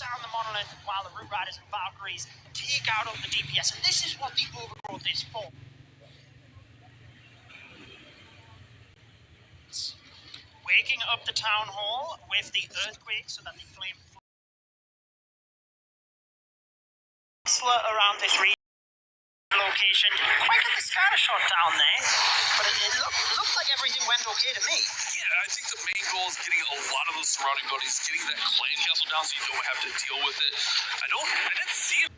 down the monolith while the Root Riders and Valkyries take out of the DPS. And this is what the overgrowth is for. Waking up the town hall with the earthquake so that the flame around this region. Location. Didn't quite get the scatter shot down there, but it looked like everything went okay to me. Yeah, I think the main goal is getting a lot of those surrounding buddies, getting that clan castle down so you don't have to deal with it. I didn't see it.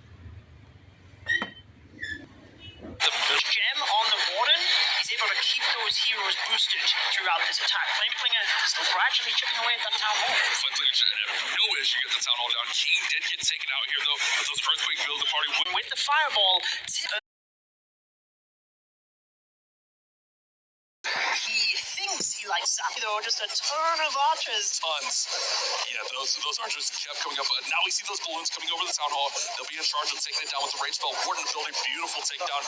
The gem on the Warden is able to keep those heroes boosted throughout this attack. Flameklinger still gradually chipping away at that town hall. Flameklinger should have no issue get the town hall down. He did get taken out here though, but those earthquake build the party with the fireball. He thinks he likes Sappy though, just a ton of archers. Tons. Yeah, those archers kept coming up. Now we see those balloons coming over the town hall. They'll be in charge of taking it down with the rage spell. Warden building beautiful takedown.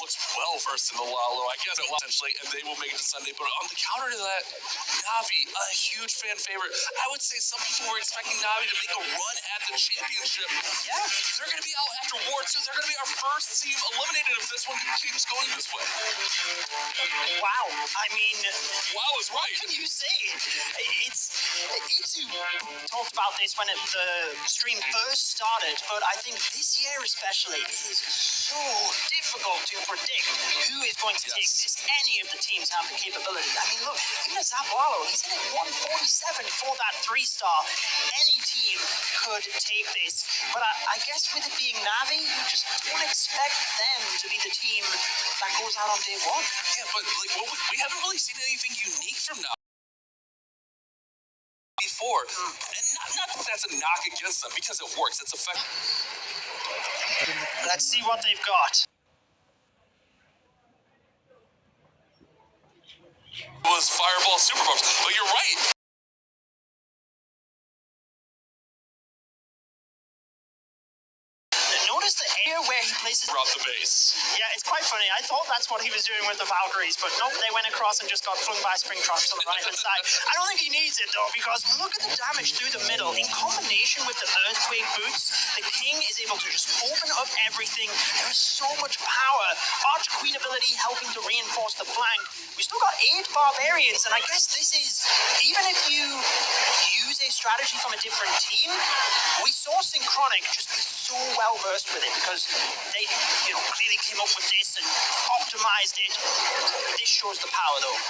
Looks well versed in the Lalo. I guess essentially, and they will make it to Sunday. But on the counter to that, Navi, a huge fan favorite. I would say some people were expecting Navi to make a run at the championship. Yeah. They're going to be out after War 2. They're going to be our first team eliminated if this one keeps going this way. Wow. I mean, wow is right. What can you say? Itsu talked about this when the stream first started, but I think this year especially is so difficult to predict who is going to take this. Any of the teams have the capability. I mean, look, even Zapwalo, he's in at 147 for that 3-star. Any team could take this, but I guess with it being Navi, you just don't expect them to be the team that goes out on day one. Yeah, but like we haven't really seen anything unique from Navi before, and not that that's a knock against them because it works. It's effective. Let's see what they've got. It was Fireball Super Buffs, but you're right. Notice the air where he places throughout the base. Yeah, it's quite funny. I thought that's what he was doing with the Valkyries, but nope, they went across and just got flung by spring traps on the right-hand side. I don't think he needs it, though, because look at the damage through the middle. In combination with the earthquake boots, the King is able to just open up everything. There is so much power. Archer Queen ability helping to reinforce the flank. We still got 8 barbarians, and I guess this is, even if you use a strategy from a different team, we saw Synchronic just be so well versed with it because they, clearly came up with this and optimized it. This shows the power, though.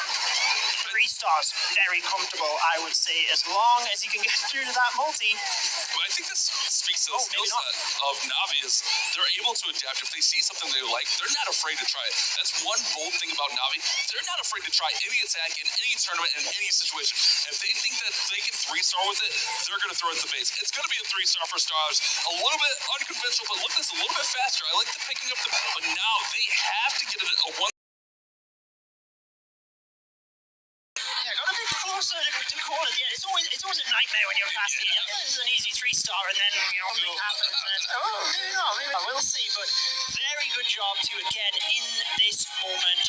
3 stars, very comfortable, I would say, as long as you can get through to that multi. Well, I think this speaks to the skill set of Navi is they're able to adapt. If they see something they like, they're not afraid to try it. That's one bold thing about Navi. They're not afraid to try any attack in any tournament, in any situation. If they think that they can 3-star with it, they're going to throw it at the base. It's going to be a 3-star for stars. A little bit unconventional, but look at this, a little bit faster. I like the picking up the... But now they have to get it a 1... Closer to call it. Yeah, it's always a nightmare when you're casting. This is an easy 3-star, and then something happens, and it's maybe not. We'll see. But very good job to again in this moment.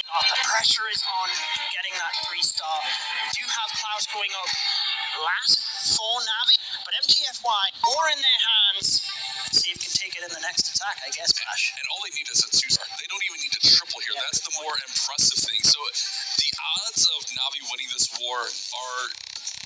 The pressure is on getting that 3-star. We do have Klaus going up last for Navi, but MTFY more in their hands. See if we can take it in the next attack, I guess, Bash. And all they need is a 2-star. They don't even need to triple here. That's the more impressive thing. So the odds of Navi winning this war are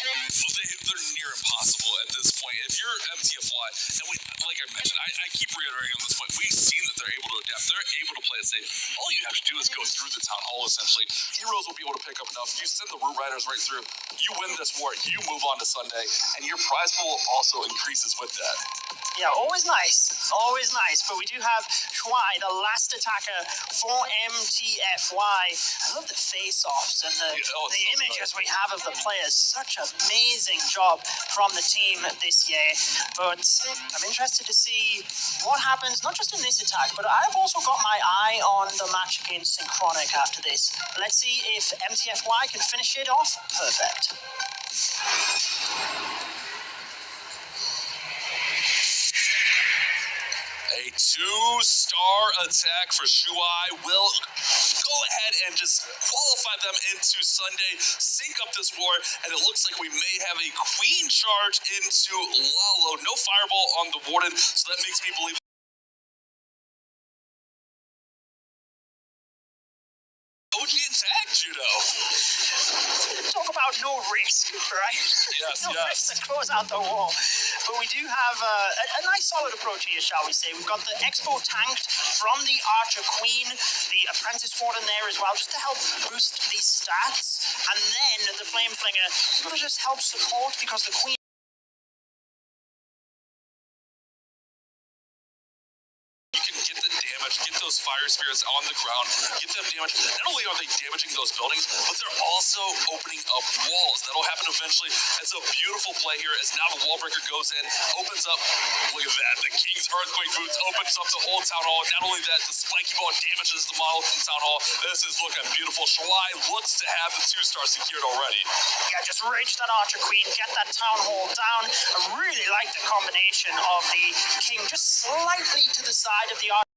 they're near impossible at this point. If you're MTFY, and like I mentioned, I keep reiterating on this point, we've seen that they're able to adapt. They're able to play it safe. All you have to do is go through the town hall, essentially. Heroes will be able to pick up enough. You send the Root Riders right through. You win this war. You move on to Sunday, and your prize pool also increases with that. Yeah, always nice. Always nice. But we do have Shuai, the last attacker for MTFY. I love the face-offs and the images we have of the players. Such amazing job from the team this year. But I'm interested to see what happens, not just in this attack, but I've also got my eye on the match against Synchronic after this. Let's see if MTFY can finish it off perfect. A A 2-star attack for Shuai will go ahead and just qualify them into Sunday, sync up this war, and it looks like we may have a queen charge into Lalo. No fireball on the Warden, so that makes me believe OG attack, Judo. Talk about no risk, right? Yes, no risk to close out the wall. But we do have a nice solid approach here, shall we say. We've got the Expo tanked from the Archer Queen, the Apprentice Warden there as well, just to help boost the stats. And then the Flame Flinger is going to just help support because the Queen get the damage, get those fire spirits on the ground, get them damage. Not only are they damaging those buildings, but they're also opening up walls. That'll happen eventually. It's a beautiful play here as now the wall breaker goes in, opens up. Look at that. The King's Earthquake Boots opens up the whole town hall. Not only that, the spiky ball damages the model from town hall. This is looking beautiful. Shuai looks to have the 2-star secured already. Yeah, just reach that Archer Queen, get that town hall down. I really like the combination of the King just slightly to the side of the Archer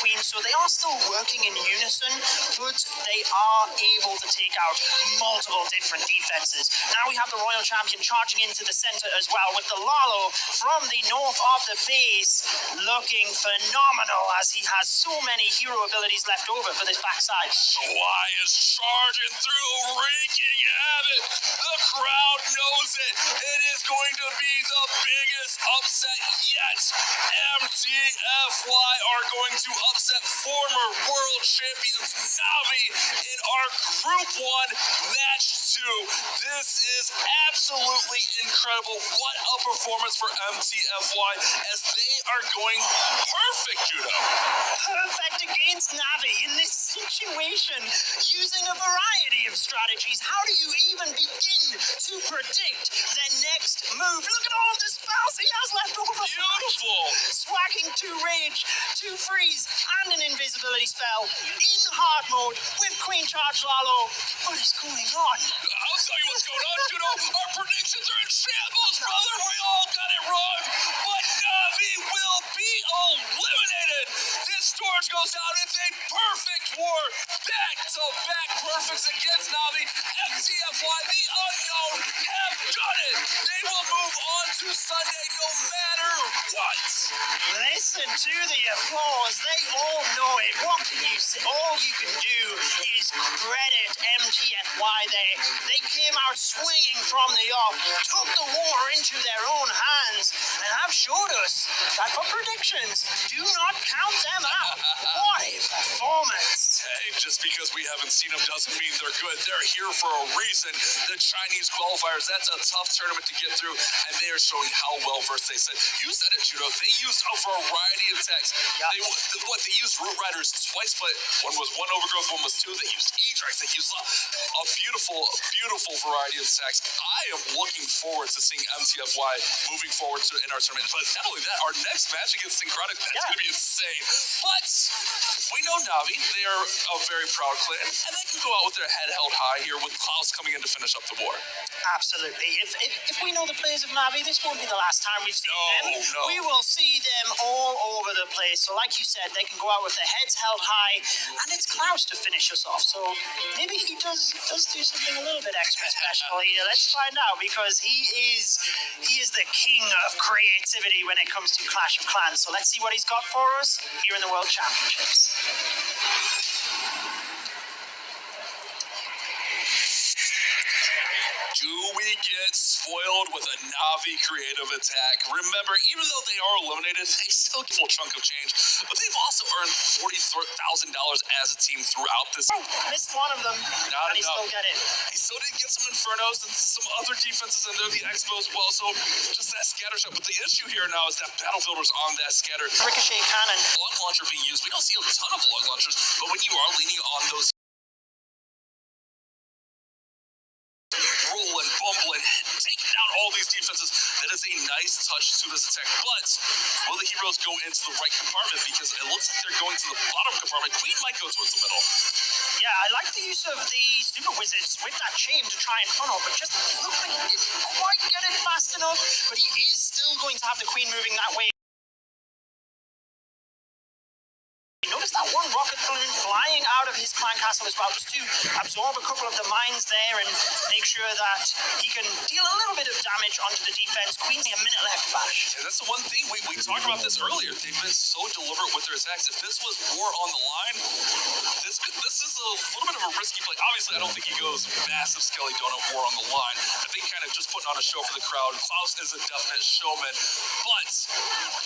Queen, so they are still working in unison, but they are able to take out multiple different defenses. Now we have the Royal Champion charging into the center as well, with the Lalo from the north of the base looking phenomenal as he has so many hero abilities left over for this backside. Shuai is charging through, wreaking havoc. The crowd knows it. It is going to be the biggest upset yet. MTFY are going to upset former world champions Navi in our Group 1 Match 2. This is absolutely incredible. What a performance for MTFY as they are going perfect, Judo. Perfect against Navi in this situation, using a variety of strategies. How do you even begin to predict their next move? Look at all of the spells he has left over. Beautiful. Swagging 2 Rage, 2 Freeze, and an invisibility spell in hard mode with Queen Charge Lalo. What is going on? I'll tell you what's going on, Judo. Our predictions are in shambles, brother. We all got it wrong. But Navi will be eliminated. This storage goes down. It's a perfect war. Back-to-back perfects against Navi. MTFY, the unknown, have done it. They will move on to Sunday no matter what. Listen to the applause. They all know it. What can you say? All you can do is credit MTFY there. They came out swinging from the off, took the war into their own hands, and have showed us that for predictions, do not count them out. What a performance. Hey, just because we haven't seen them doesn't mean they're good. They're here for a reason. The Chinese qualifiers, that's a tough tournament to get through, and they are showing how well versed they said. You said it, Judo. They used a variety of techs. Yeah. They used Root Riders twice, but one was 1 Overgrowth, one was 2. They used E-Drags. They used a beautiful, beautiful variety of techs. I am looking forward to seeing MTFY moving forward in our tournament. But not only that, our next match against Synchronic, that's going to be insane. But we know Navi. They are a very proud clan, and they can go out with their head held high here with Klaus coming in to finish up the war. Absolutely. If we know the players of Navi, this won't be the last time we've seen them. No. We will see them all over the place. So like you said, they can go out with their heads held high, and it's Klaus to finish us off. So maybe he does do something a little bit extra special here. Let's find out, because he is the king of creativity when it comes to Clash of Clans. So let's see what he's got for us here in the World Championships. Do we get spoiled with a Navi creative attack? Remember, even though they are eliminated, they still get a full chunk of change, but they've also earned $40,000 as a team throughout this. Missed one of them, Not and he enough. still get it. He still did get some Infernos and some other defenses in there, the Expo as well, so just that scatter shot. But the issue here now is that Battle Builder's on that scatter. Ricochet cannon. Log launcher being used. We don't see a ton of log launchers, but when you are leaning on those rolling, bumbling, taking down all these defenses, that is a nice touch to this attack. But will the heroes go into the right compartment? Because it looks like they're going to the bottom compartment. Queen might go towards the middle. Yeah, I like the use of the Super Wizards with that chain to try and funnel, but just looked like he didn't quite get it fast enough, but he is still still going to have the queen moving that way. Notice that one rocket balloon flying out of his clan castle as well, just to absorb a couple of the mines there and make sure that he can deal a little bit of damage onto the defense. Queen's a minute left, Bash. Yeah, that's the one thing we talked about this earlier. They've been so deliberate with their attacks. If this was war on the line, this is a little bit of a risky play. Obviously, I don't think he goes massive Skelly Donut war on the line. I think kind of just putting on a show for the crowd. Klaus is a definite showman, but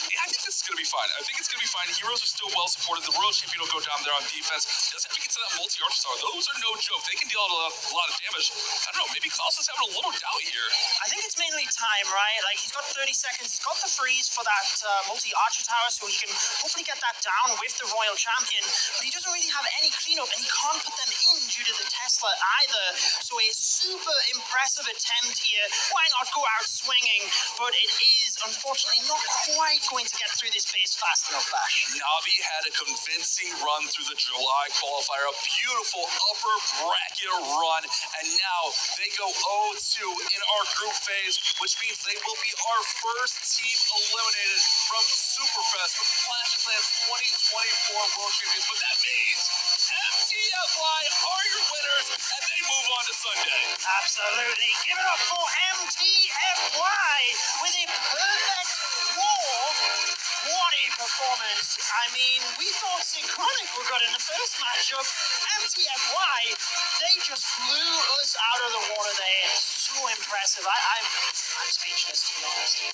yeah, I think this is going to be fine. I think it's going to be fine. Heroes are still well supported. The Royal Champion will go down there on defense. Doesn't have to get to that multi-archer star. Those are no joke. They can deal out a lot of damage. I don't know. Maybe Klaus is having a little doubt here. I think it's mainly time, right? Like, he's got 30 seconds. He's got the freeze for that multi-archer tower, so he can hopefully get that down with the Royal Champion. But he doesn't really have any cleanup, and he can't put them in due to the Tesla either. So a super impressive attempt here. Why not go out swinging? But it is, unfortunately, not quite going to get through this base fast enough, Bash. Navi had a convincing run through the July qualifier, a beautiful upper bracket run, and now they go 0-2 in our group phase, which means they will be our first team eliminated from Superfest, from Clash of Clans 2024 World Champions. But that means MTFY are your winners, and they move on to Sunday. Absolutely. Give it up for MTFY with a perfect war. What a performance. I mean, we thought Synchronic were good in the first matchup. MTFY, they just blew us out of the water there. So impressive. I'm speechless, to be honest.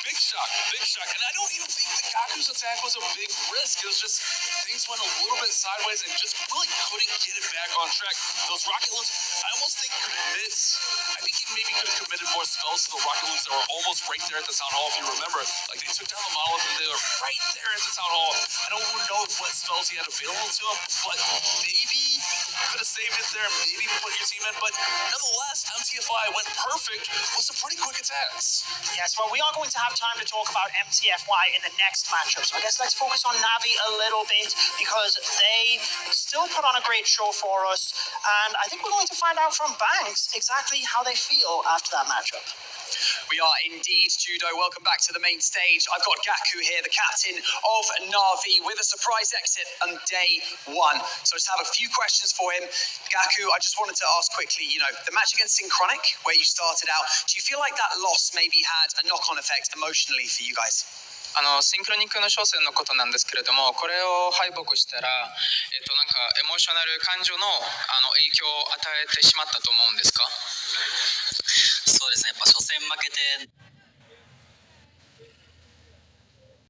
Big shock. And I don't even think the Gaku's attack was a big risk. It was just things went a little bit sideways and just really couldn't get it back on track. Those rocket loons, I almost think commits. I think he maybe could have committed more spells to the rocket loons that were almost right there at the town hall, if you remember. Like, they took down the monolith and they were right there at the town hall. I don't know what spells he had available to him, but maybe could have saved it there, maybe put your team in. But nonetheless, MTFI went perfect with some pretty quick attacks. Yes, well, we are going to have time to talk about MTFY in the next matchup. So I guess let's focus on Navi a little bit, because they still put on a great show for us. And I think we're going to find out from Banks exactly how they feel after that matchup. We are indeed, Judo. Welcome back to the main stage. I've got Gaku here, the captain of Navi, with a surprise exit on day one. So I just have a few questions for him. Gaku, I just wanted to ask quickly, the match against Synchronic, where you started out, do you feel like that loss maybe had a knock-on effect emotionally for you guys? シンクロニックの初戦のことなんですけれども、これを敗北したら、なんかエモーショナル感情の影響を与えてしまったと思うんですか？そうですね、やっぱ初戦負けて